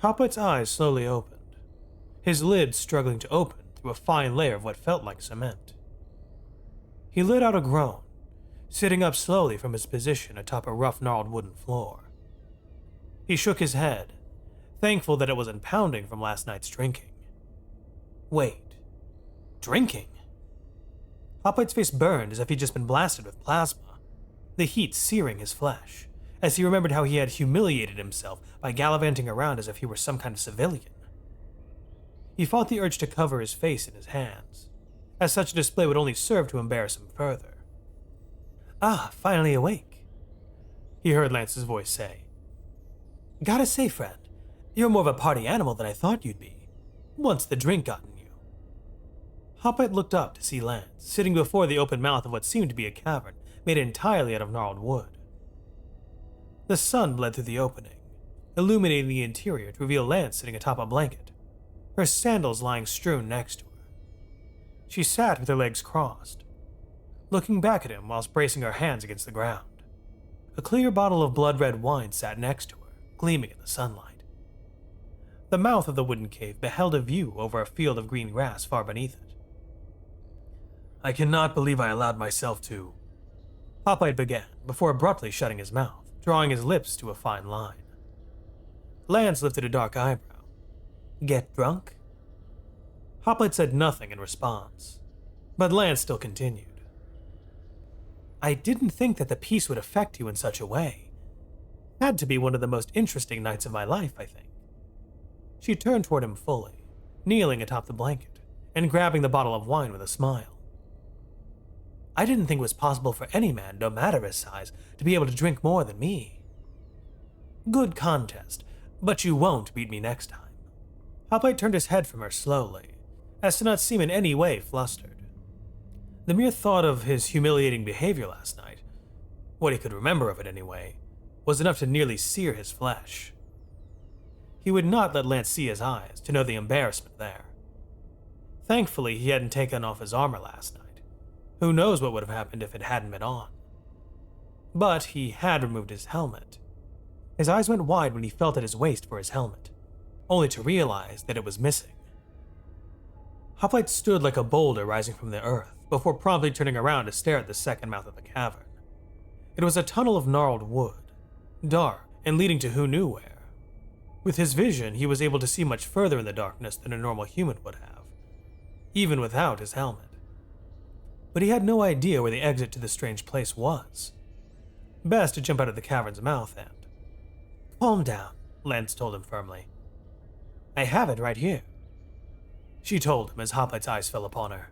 Hopwight's eyes slowly opened, his lids struggling to open through a fine layer of what felt like cement. He let out a groan, sitting up slowly from his position atop a rough gnarled wooden floor. He shook his head, thankful that it wasn't pounding from last night's drinking. Wait, drinking? Hopwight's face burned as if he'd just been blasted with plasma, the heat searing his flesh, as he remembered how he had humiliated himself by gallivanting around as if he were some kind of civilian. He fought the urge to cover his face in his hands, as such a display would only serve to embarrass him further. "Ah, finally awake," he heard Lance's voice say. "Gotta say, friend, you're more of a party animal than I thought you'd be, once the drink got in you." Hopwight looked up to see Lance, sitting before the open mouth of what seemed to be a cavern made entirely out of gnarled wood. The sun bled through the opening, illuminating the interior to reveal Lance sitting atop a blanket, her sandals lying strewn next to her. She sat with her legs crossed, looking back at him whilst bracing her hands against the ground. A clear bottle of blood-red wine sat next to her, gleaming in the sunlight. The mouth of the wooden cave beheld a view over a field of green grass far beneath it. "I cannot believe I allowed myself to..." Hopwite began, before abruptly shutting his mouth, drawing his lips to a fine line. Lance lifted a dark eyebrow. "Get drunk?" Hopwite said nothing in response, but Lance still continued. "I didn't think that the peace would affect you in such a way. Had to be one of the most interesting nights of my life, I think." She turned toward him fully, kneeling atop the blanket and grabbing the bottle of wine with a smile. "I didn't think it was possible for any man, no matter his size, to be able to drink more than me. Good contest, but you won't beat me next time." Hopwite turned his head from her slowly, as to not seem in any way flustered. The mere thought of his humiliating behavior last night, what he could remember of it anyway, was enough to nearly sear his flesh. He would not let Lance see his eyes to know the embarrassment there. Thankfully, he hadn't taken off his armor last night. Who knows what would have happened if it hadn't been on. But he had removed his helmet. His eyes went wide when he felt at his waist for his helmet, only to realize that it was missing. Hopwite stood like a boulder rising from the earth, before promptly turning around to stare at the second mouth of the cavern. It was a tunnel of gnarled wood, dark and leading to who knew where. With his vision, he was able to see much further in the darkness than a normal human would have, even without his helmet. But he had no idea where the exit to the strange place was. Best to jump out of the cavern's mouth and... "Calm down," Lance told him firmly. "I have it right here," she told him as Hopwite's eyes fell upon her.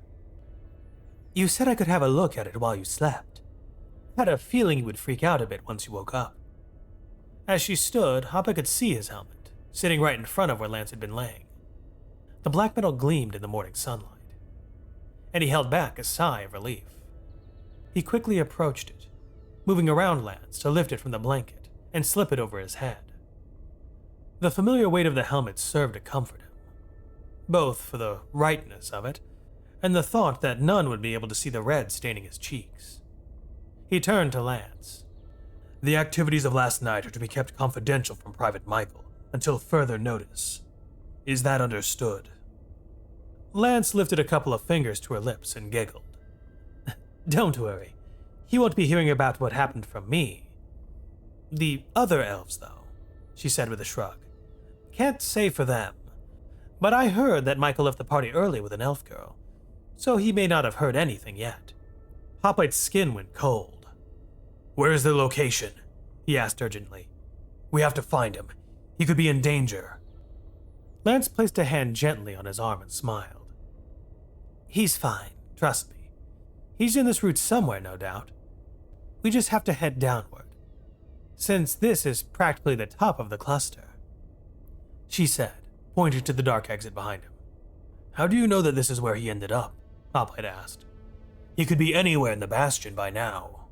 "You said I could have a look at it while you slept. Had a feeling you would freak out a bit once you woke up." As she stood, Hopwite could see his helmet, sitting right in front of where Lance had been laying. The black metal gleamed in the morning sunlight, and he held back a sigh of relief. He quickly approached it, moving around Lance to lift it from the blanket and slip it over his head. The familiar weight of the helmet served to comfort him, both for the rightness of it and the thought that none would be able to see the red staining his cheeks. He turned to Lance. "The activities of last night are to be kept confidential from Private Michael until further notice. Is that understood?" Lance lifted a couple of fingers to her lips and giggled. "Don't worry. He won't be hearing about what happened from me. The other elves, though," she said with a shrug. "Can't say for them. But I heard that Michael left the party early with an elf girl, so he may not have heard anything yet." Hopwite's skin went cold. "Where is their location?" he asked urgently. "We have to find him. He could be in danger." Lance placed a hand gently on his arm and smiled. "He's fine, trust me. He's in this route somewhere, no doubt. We just have to head downward, since this is practically the top of the cluster," she said, pointing to the dark exit behind him. "How do you know that this is where he ended up?" Hopwite asked. "He could be anywhere in the Bastion by now."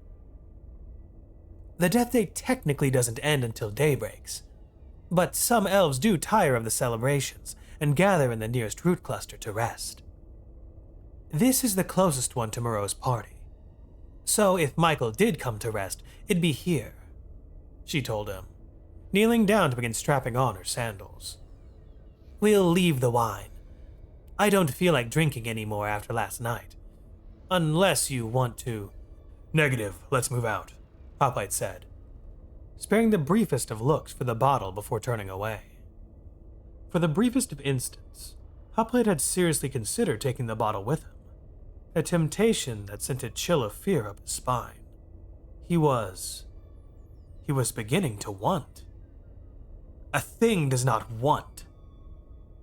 "The death day technically doesn't end until day breaks, but some elves do tire of the celebrations and gather in the nearest root cluster to rest. This is the closest one to Moreau's party, so if Michael did come to rest, it'd be here," she told him, kneeling down to begin strapping on her sandals. We'll leave the wine. I don't feel like drinking anymore after last night. Unless you want to. Negative, let's move out, Hoplite said, sparing the briefest of looks for the bottle before turning away. For the briefest of instants, Hoplite had seriously considered taking the bottle with him, a temptation that sent a chill of fear up his spine. He was beginning to want. A thing does not want,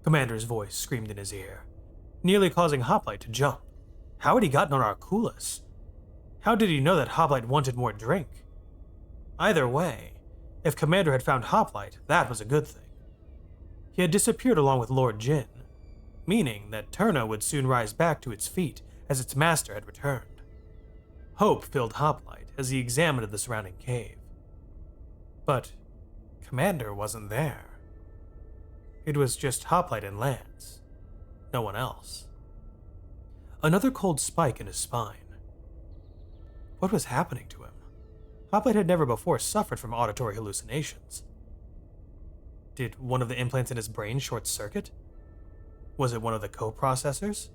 Commander's voice screamed in his ear, nearly causing Hoplite to jump. How had he gotten on Arculus? How did he know that Hoplite wanted more drink? Either way, if Commander had found Hoplite, that was a good thing. He had disappeared along with Lord Jin, meaning that Turna would soon rise back to its feet as its master had returned. Hope filled Hoplite as he examined the surrounding cave. But Commander wasn't there. It was just Hoplite and Lance. No one else. Another cold spike in his spine. What was happening to him? Hoplite had never before suffered from auditory hallucinations. Did one of the implants in his brain short circuit? Was it one of the coprocessors?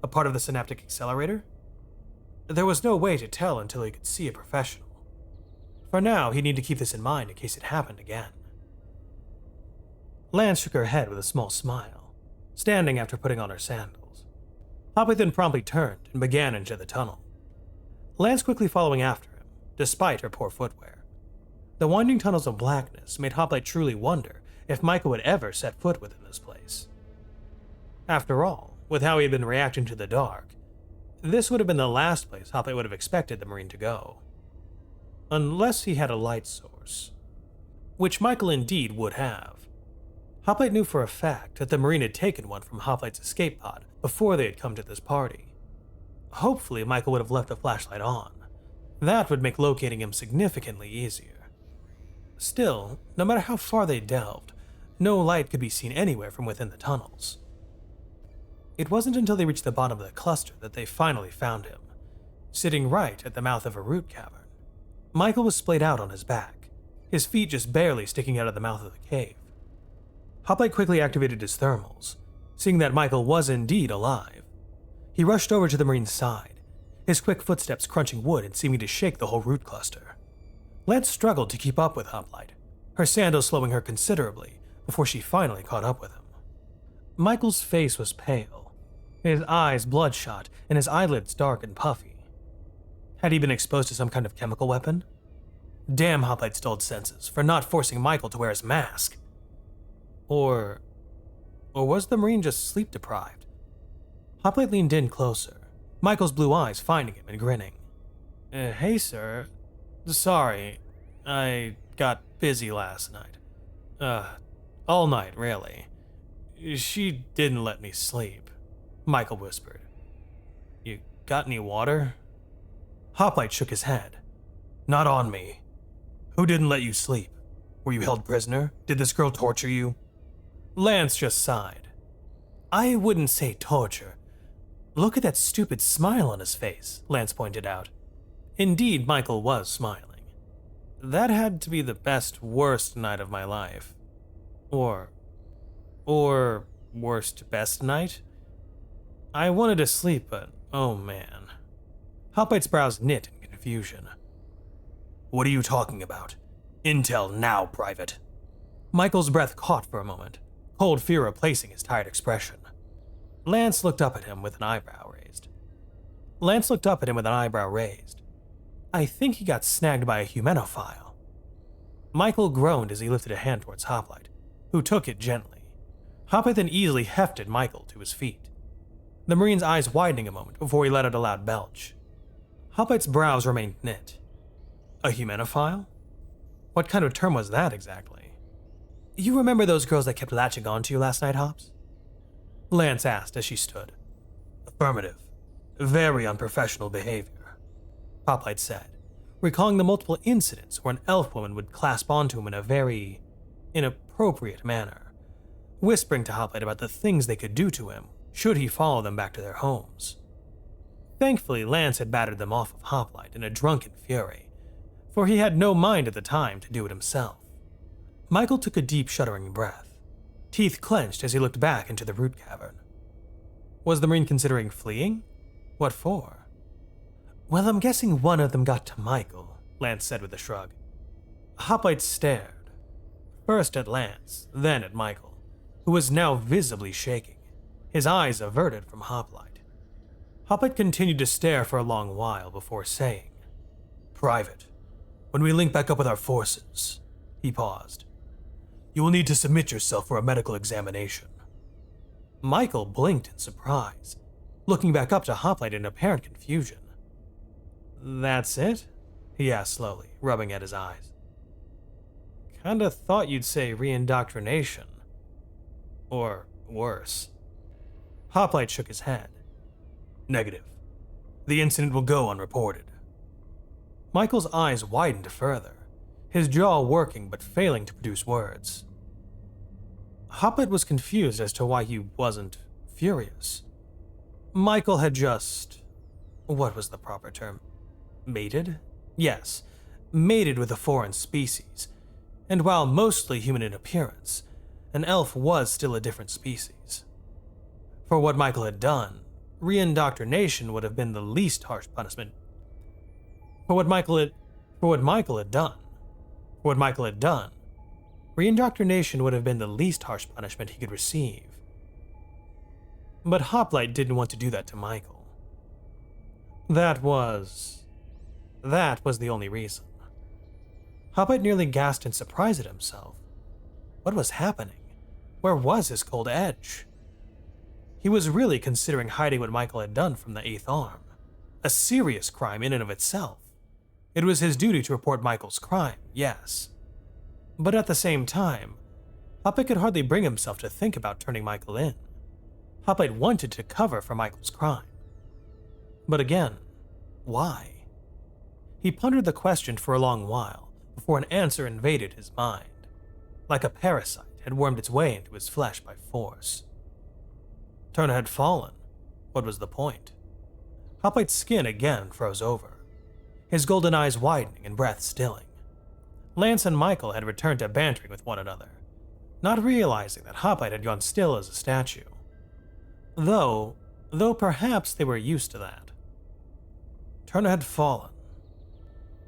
A part of the synaptic accelerator? There was no way to tell until he could see a professional. For now, he needed to keep this in mind in case it happened again. Lance shook her head with a small smile, standing after putting on her sandals. Hoplite then promptly turned and began into the tunnel, Lance quickly following after him, despite her poor footwear. The winding tunnels of blackness made Hoplite truly wonder if Michael would ever set foot within this place. After all, with how he had been reacting to the dark, this would have been the last place Hoplite would have expected the Marine to go. Unless he had a light source, which Michael indeed would have. Hoplite knew for a fact that the Marine had taken one from Hoplite's escape pod before they had come to this party. Hopefully, Michael would have left the flashlight on. That would make locating him significantly easier. Still, no matter how far they delved, no light could be seen anywhere from within the tunnels. It wasn't until they reached the bottom of the cluster that they finally found him, sitting right at the mouth of a root cavern. Michael was splayed out on his back, his feet just barely sticking out of the mouth of the cave. Hoplite quickly activated his thermals, seeing that Michael was indeed alive. He rushed over to the Marine's side, his quick footsteps crunching wood and seeming to shake the whole root cluster. Lance struggled to keep up with Hoplite, her sandals slowing her considerably before she finally caught up with him. Michael's face was pale, his eyes bloodshot and his eyelids dark and puffy. Had he been exposed to some kind of chemical weapon? Damn Hoplite's dulled senses for not forcing Michael to wear his mask. Or was the Marine just sleep-deprived? Hoplite leaned in closer, Michael's blue eyes finding him and grinning. Hey, sir. Sorry, I got busy last night. All night, really. She didn't let me sleep, Michael whispered. You got any water? Hoplite shook his head. Not on me. Who didn't let you sleep? Were you held prisoner? Did this girl torture you? Lance just sighed. I wouldn't say torture. Look at that stupid smile on his face, Lance pointed out. Indeed, Michael was smiling. That had to be the best, worst night of my life. Or worst, best night? I wanted to sleep, but oh man. Hoplite's brows knit in confusion. What are you talking about? Intel now, Private. Michael's breath caught for a moment, cold fear replacing his tired expression. Lance looked up at him with an eyebrow raised. I think he got snagged by a humanophile. Michael groaned as he lifted a hand towards Hoplite, who took it gently. Hoplite then easily hefted Michael to his feet, the Marine's eyes widening a moment before he let out a loud belch. Hoplite's brows remained knit. A humanophile? What kind of term was that exactly? You remember those girls that kept latching on to you last night, Hops? Lance asked as she stood. Affirmative. Very unprofessional behavior, Hoplite said, recalling the multiple incidents where an elf woman would clasp onto him in a very inappropriate manner, whispering to Hoplite about the things they could do to him should he follow them back to their homes. Thankfully, Lance had battered them off of Hoplite in a drunken fury, for he had no mind at the time to do it himself. Michael took a deep, shuddering breath. teeth clenched as he looked back into the root cavern. Was the Marine considering fleeing? What for? Well, I'm guessing one of them got to Michael, Lance said with a shrug. Hoplite stared, first at Lance, then at Michael, who was now visibly shaking, his eyes averted from Hoplite. Hoplite continued to stare for a long while before saying, "Private, when we link back up with our forces," he paused, "you will need to submit yourself for a medical examination." Michael blinked in surprise, looking back up to Hoplite in apparent confusion. "That's it?" he asked slowly, rubbing at his eyes. "Kinda thought you'd say reindoctrination. Or worse." Hoplite shook his head. "Negative. The incident will go unreported." Michael's eyes widened further, his jaw working but failing to produce words. Hoplite was confused as to why he wasn't furious. Michael had just... what was the proper term? Mated? Yes, mated with a foreign species, and while mostly human in appearance, an elf was still a different species. For what Michael had done, reindoctrination would have been the least harsh punishment. For what Michael had done, reindoctrination would have been the least harsh punishment he could receive. But Hoplite didn't want to do that to Michael. That was the only reason. Hoplite nearly gasped in surprise at himself. What was happening? Where was his cold edge? He was really considering hiding what Michael had done from the Eighth Arm, a serious crime in and of itself. It was his duty to report Michael's crime, yes. But at the same time, Hoplite could hardly bring himself to think about turning Michael in. Hoplite wanted to cover for Michael's crime. But again, why? He pondered the question for a long while before an answer invaded his mind, like a parasite had wormed its way into his flesh by force. Turner had fallen. What was the point? Hoplite's skin again froze over, his golden eyes widening and breath stilling. Lance and Michael had returned to bantering with one another, not realizing that Hoplite had gone still as a statue. Though perhaps they were used to that. Turner had fallen.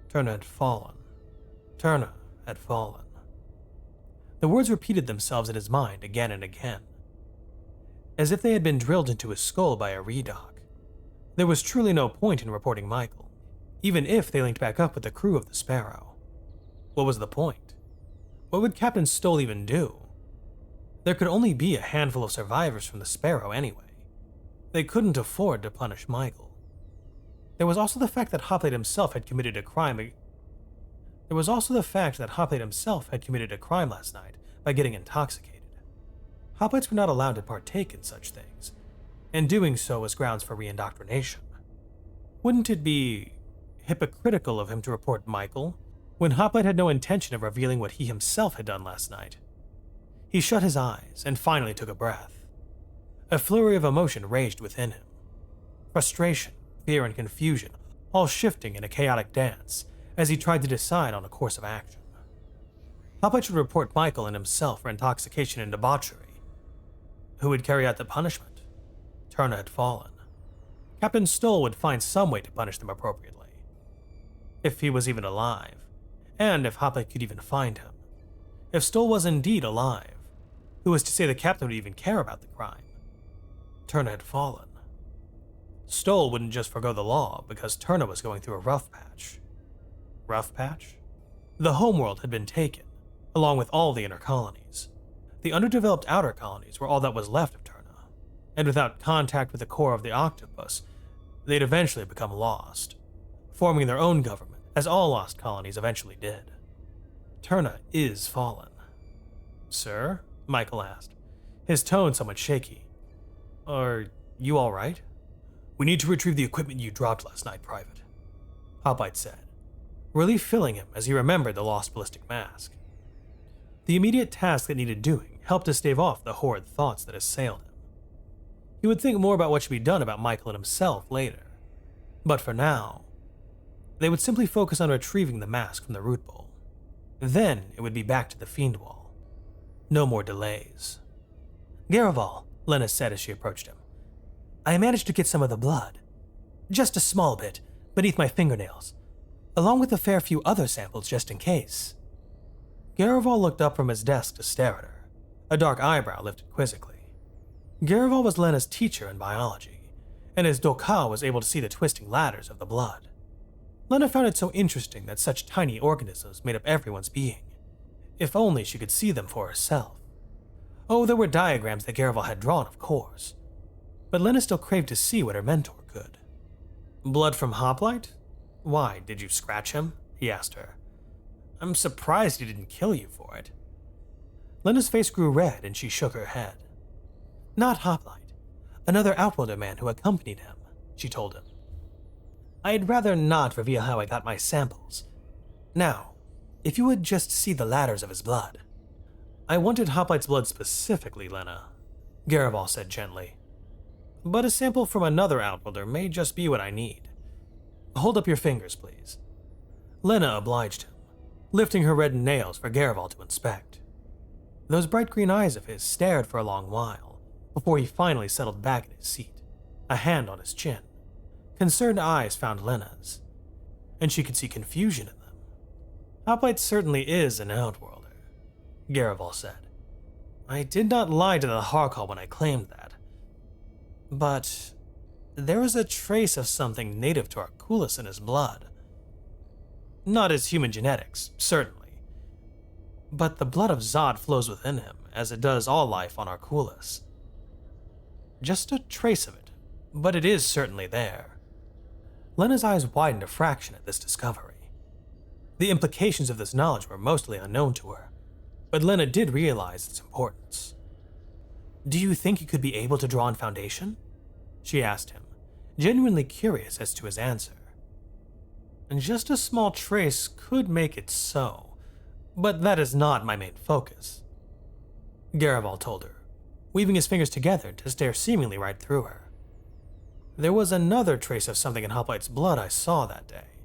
Turner had fallen. Turner had fallen. The words repeated themselves in his mind again and again, as if they had been drilled into his skull by a redoc. There was truly no point in reporting Michael, even if they linked back up with the crew of the Sparrow. What was the point? What would Captain Stoll even do? There could only be a handful of survivors from the Sparrow anyway. They couldn't afford to punish Michael. There was also the fact that Hoplite himself had committed a crime last night by getting intoxicated. Hoplites were not allowed to partake in such things, and doing so was grounds for reindoctrination. Wouldn't it be hypocritical of him to report Michael when Hoplite had no intention of revealing what he himself had done last night? He shut his eyes and finally took a breath. A flurry of emotion raged within him. Frustration, fear, and confusion, all shifting in a chaotic dance as he tried to decide on a course of action. Hoplite should report Michael and himself for intoxication and debauchery. Who would carry out the punishment? Turner had fallen. Captain Stoll would find some way to punish them appropriately. If he was even alive, and if Hoplite could even find him. If Stoll was indeed alive, who was to say the captain would even care about the crime? Turner had fallen. Stoll wouldn't just forgo the law because Turner was going through a rough patch. Rough patch? The homeworld had been taken, along with all the inner colonies. The underdeveloped outer colonies were all that was left of Turner, and without contact with the core of the octopus, they'd eventually become lost, forming their own government, as all lost colonies eventually did. Turner is fallen. Sir? Michael asked, his tone somewhat shaky. Are you all right? We need to retrieve the equipment you dropped last night, Private, Hoplite said, relief filling him as he remembered the lost ballistic mask. The immediate task that needed doing helped to stave off the horrid thoughts that assailed him. He would think more about what should be done about Michael and himself later. But for now, they would simply focus on retrieving the mask from the root bowl. Then it would be back to the Fiend Wall. No more delays. "Garival," Lena said as she approached him, "I managed to get some of the blood. Just a small bit, beneath my fingernails, along with a fair few other samples just in case." Garival looked up from his desk to stare at her, a dark eyebrow lifted quizzically. Garival was Lena's teacher in biology, and his Doka was able to see the twisting ladders of the blood. Lena found it so interesting that such tiny organisms made up everyone's being. If only she could see them for herself. Oh, there were diagrams that Garival had drawn, of course, but Lena still craved to see what her mentor could. "Blood from Hoplite? Why, did you scratch him?" he asked her. "I'm surprised he didn't kill you for it." Lena's face grew red and she shook her head. "Not Hoplite. Another Outworlder man who accompanied him," she told him. "I'd rather not reveal how I got my samples. Now, if you would just see the ladders of his blood." "I wanted Hoplite's blood specifically, Lena," Garival said gently. "But a sample from another Outworlder may just be what I need. Hold up your fingers, please." Lena obliged him, lifting her reddened nails for Garival to inspect. Those bright green eyes of his stared for a long while, before he finally settled back in his seat, a hand on his chin. Concerned eyes found Lena's, and she could see confusion in them. "Hoplite certainly is an Outworlder," Garival said. "I did not lie to the Harkal when I claimed that. But there is a trace of something native to Arculus in his blood. Not his human genetics, certainly, but the blood of Zod flows within him, as it does all life on Arculus. Just a trace of it, but it is certainly there." Lena's eyes widened a fraction at this discovery. The implications of this knowledge were mostly unknown to her, but Lena did realize its importance. "Do you think you could be able to draw on Foundation?" she asked him, genuinely curious as to his answer. "And just a small trace could make it so, but that is not my main focus," Garival told her, weaving his fingers together to stare seemingly right through her. "There was another trace of something in Hoplite's blood I saw that day,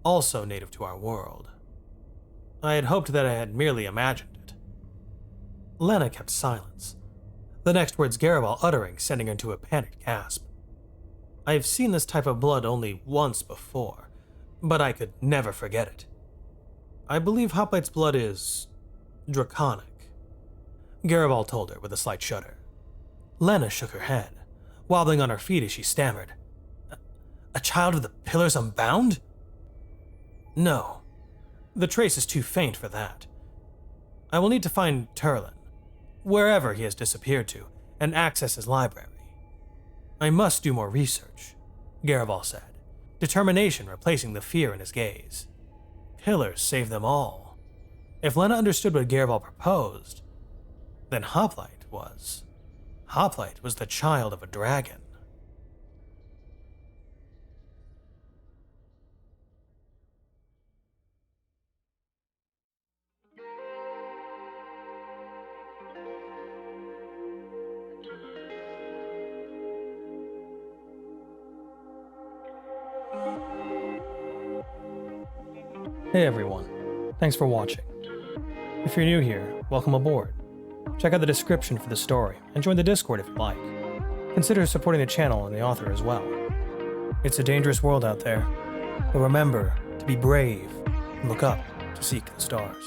also native to our world. I had hoped that I had merely imagined it." Lena kept silence, the next words Garival uttering sending her into a panicked gasp. "I have seen this type of blood only once before, but I could never forget it. I believe Hoplite's blood is draconic," Garival told her with a slight shudder. Lena shook her head, wobbling on her feet as she stammered. "A child of the Pillars Unbound? No, the trace is too faint for that. I will need to find Turlin, wherever he has disappeared to, and access his library. I must do more research," Garival said, determination replacing the fear in his gaze. Pillars saved them all. If Lena understood what Garival proposed, then Hoplite was the child of a dragon. Hey everyone, thanks for watching. If you're new here, welcome aboard. Check out the description for the story and join the Discord if you like. Consider supporting the channel and the author as well. It's a dangerous world out there, but remember to be brave and look up to seek the stars.